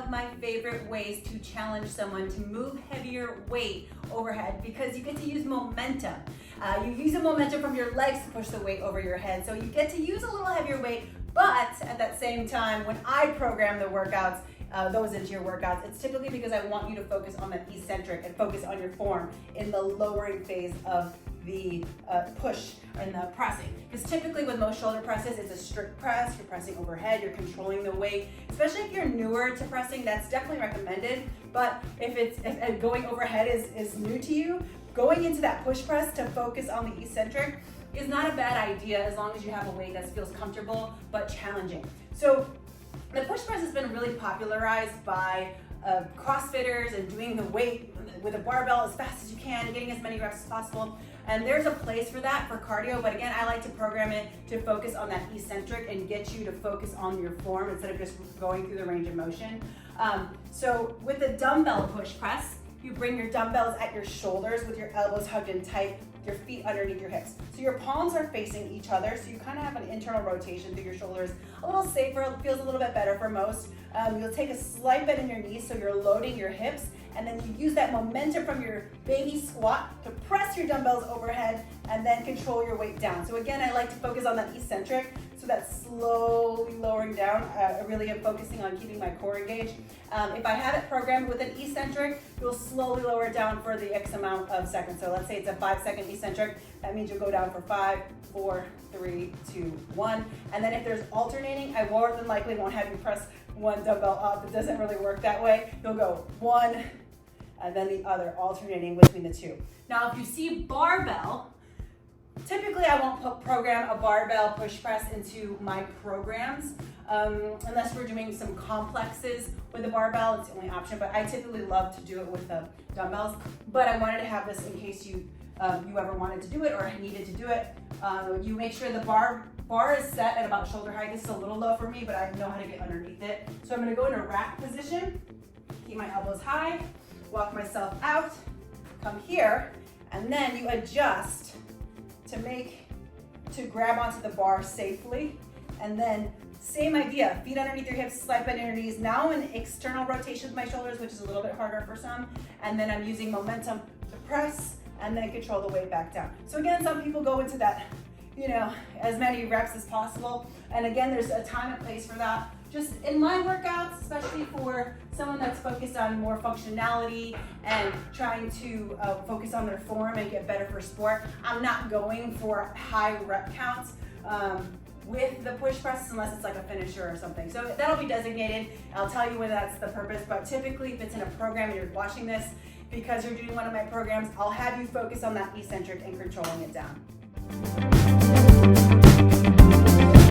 of my favorite ways to challenge someone to move heavier weight overhead because you get to use momentum. You use the momentum from your legs to push the weight over your head. So you get to use a little heavier weight, but at that same time, when I program the workouts, those into your workouts, it's typically because I want you to focus on that eccentric and focus on your form in the lowering phase of the push and the pressing. Because typically with most shoulder presses, it's a strict press, you're pressing overhead, you're controlling the weight. Especially if you're newer to pressing, that's definitely recommended. But if going overhead is new to you, going into that push press to focus on the eccentric is not a bad idea as long as you have a weight that feels comfortable but challenging. So the push press has been really popularized by CrossFitters and doing the weight with a barbell as fast as you can, getting as many reps as possible. And there's a place for that for cardio, but again, I like to program it to focus on that eccentric and get you to focus on your form instead of just going through the range of motion. So with the dumbbell push press, you bring your dumbbells at your shoulders with your elbows hugged in tight, your feet underneath your hips. So your palms are facing each other, so you kind of have an internal rotation through your shoulders. A little safer, it feels a little bit better for most. You'll take a slight bend in your knees so you're loading your hips, and then you use that momentum from your baby squat to press your dumbbells overhead and then control your weight down. So again, I like to focus on that eccentric, so that's slowly lowering down. I really am focusing on keeping my core engaged. If I have it programmed with an eccentric, you'll slowly lower it down for the X amount of seconds. So let's say it's a 5-second eccentric. That means you'll go down for 5, 4, 3, 2, 1. And then if there's alternating, I more than likely won't have you press one dumbbell up. It doesn't really work that way. You'll go one and then the other, alternating between the two. Now, if you see barbell, typically I won't program a barbell push press into my programs unless we're doing some complexes with a barbell. It's the only option, but I typically love to do it with the dumbbells. But I wanted to have this in case you ever wanted to do it or needed to do it. You make sure the bar is set at about shoulder height. This is a little low for me, but I know how to get underneath it. So I'm gonna go into rack position, keep my elbows high, walk myself out, come here, and then you adjust to grab onto the bar safely. And then same idea, feet underneath your hips, slight bend in your knees. Now I'm in external rotation with my shoulders, which is a little bit harder for some. And then I'm using momentum to press and then control the weight back down. So again, some people go into that, as many reps as possible. And again, there's a time and place for that. Just in my workouts, especially for someone that's focused on more functionality and trying to focus on their form and get better for sport, I'm not going for high rep counts with the push press unless it's like a finisher or something. So that'll be designated. I'll tell you when that's the purpose, but typically if it's in a program and you're watching this because you're doing one of my programs, I'll have you focus on that eccentric and controlling it down.